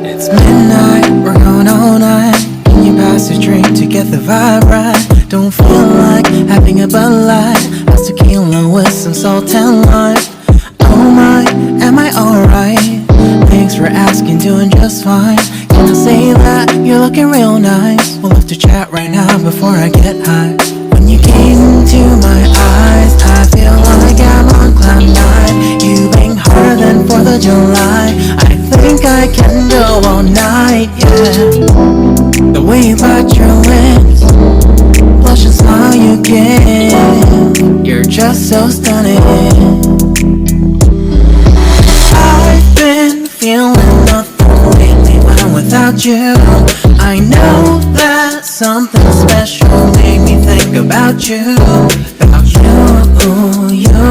It's midnight, we're going all night. Can you pass a drink to get the vibe right? Don't feel like having a Bud Light. How's tequila with some salt and lime? Oh my, am I alright? Thanks for asking, doing just fine. Can I say that you're looking real nice? We'll have to chat right now before I get high. When you gaze into my eyes, I feel like I'm on cloud nine. You bang harder than 4th of July. I think I can go all night, yeah. The way you bite your lips, blush and smile you give, you're just so stunning. I've been feeling nothing lately when I'm without you. I know that something special made me think about you. About you, you, you.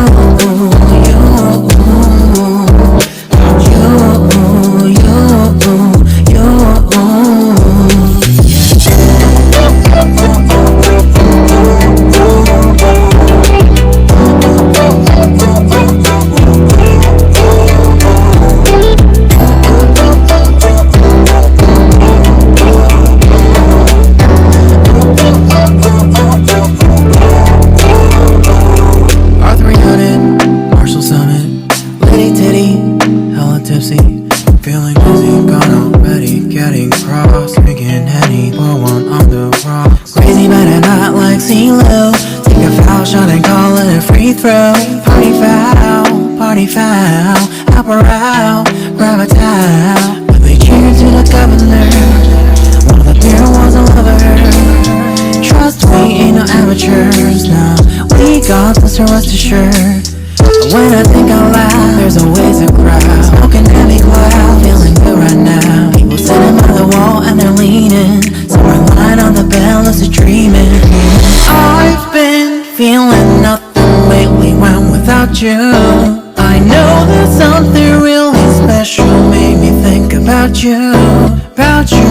Feeling dizzy, gone already, getting cross, drinking Henny, pour one on the rocks. Crazy but I'm not like CeeLo. Take a foul shot and call it a free throw. Party foul, apparel, grab a towel. Quickly cheer to the governor. One of the beer was a lover. Trust me, ain't no amateurs, no. We got this, so rest assured. When I think out loud, there's always a crowd. Smoking heavy cloud, feeling good right now. People sitting by the wall and they're leaning. Somewhere lying on the bed, lucid dreaming. I've been feeling nothing lately when without you. I know that something really special made me think about you. About you.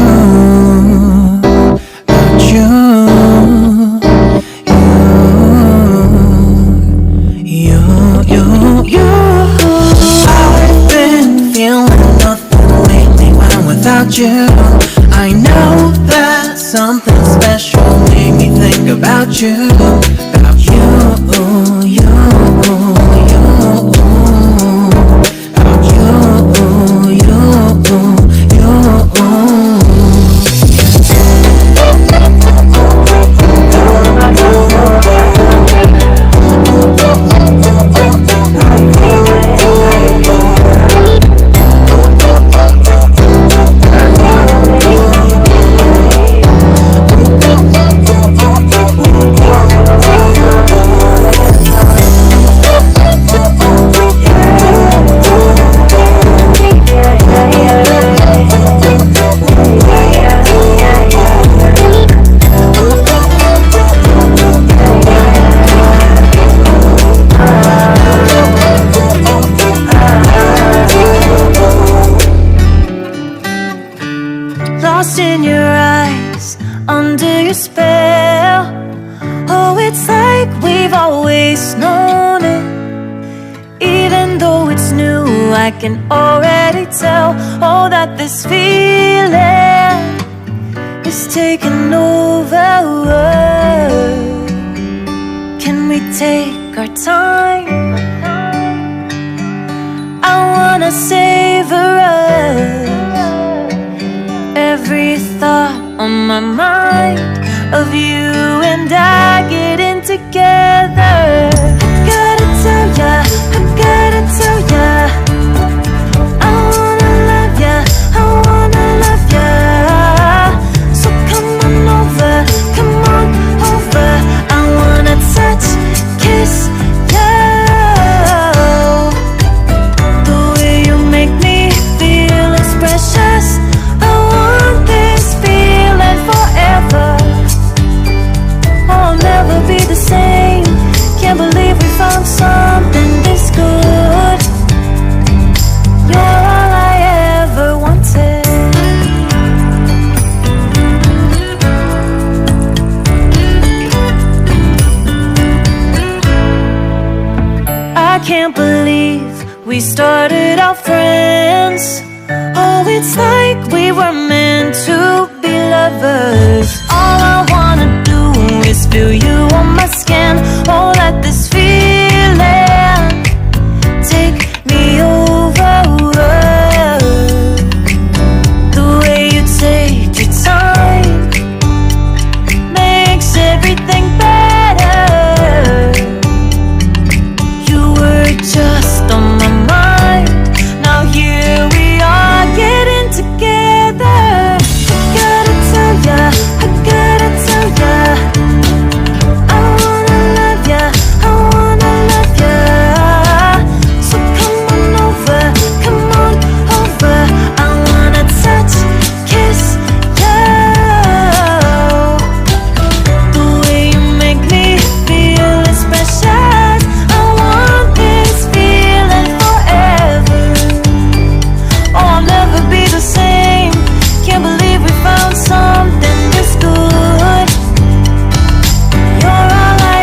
About you. I've been feeling nothing lately when I'm without you. I know that something special made me think about you. About you, you, you. About you, you, you. Lost in your eyes, under your spell. Oh, it's like we've always known it. Even though it's new, I can already tell. Oh, that this feeling is taking over. Can we take our time? I wanna savor us. Every thought on my mind of you and I getting together. Gotta tell ya, I gotta tell ya, I wanna love ya, I wanna love ya. So come on over, I wanna touch, kiss ya. The way you make me feel is precious. I'll never be can't believe we started out friends. Oh, it's like we were meant to be lovers. All I wanna do is feel you on my skin. Oh, let this feeling take me over. The way you take your time makes everything better. You were just on my mind. Now here we are getting together. I gotta tell ya, I gotta tell ya, I wanna love ya, I wanna love ya. So come on over, come on over. I wanna touch, kiss ya. The way you make me feel is precious. I want this feeling forever. Oh, I'll never be the same. Can't believe we found something this good. You're all I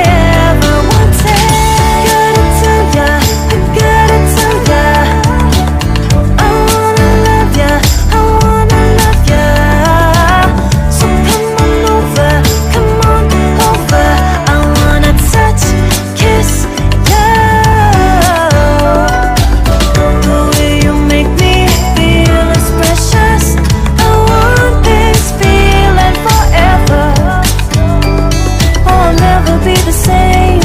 ever wanted. Gotta tell ya, I gotta tell ya, I wanna love ya, I wanna love ya. So come on over, come on over. I wanna touch, kiss ya. The way you make me feel is precious. I want this feeling forever. Oh, I'll never be the same.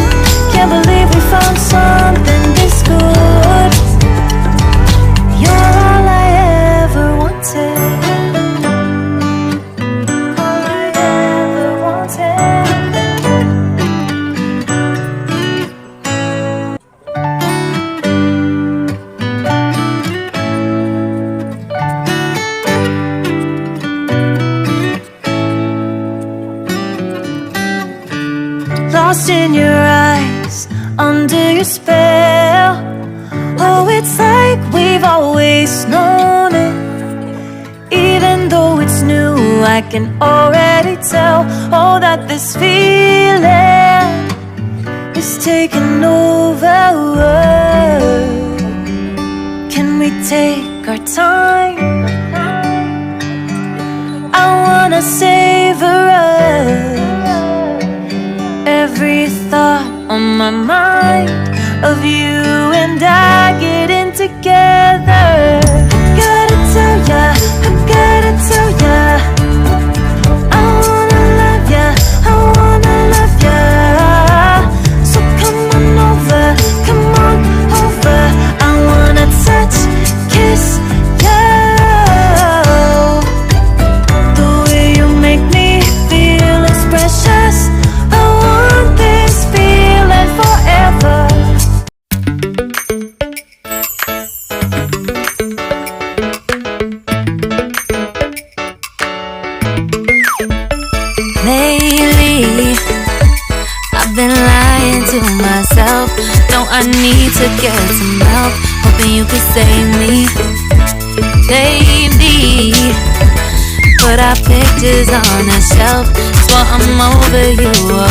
Can't believe we found something this good. You're all I ever wanted. All I ever wanted. Lost in your eyes, under your spell. Oh, it's like we've always known it. Even though it's new, I can already tell. Oh, that this feeling is taking over. Can we take our time? I wanna savor us. Every thought on my mind of you and I getting together. Gotta tell ya, I gotta tell ya, I wanna love ya, I wanna love ya. So come on over, come on over. I wanna touch, kiss ya. The way you make me feel is precious. I want this feeling forever. Lately, I've been lying to myself. No, I need to get some help. Hoping you could save me, baby. Put our pictures on a shelf. Swore I'm over you, oh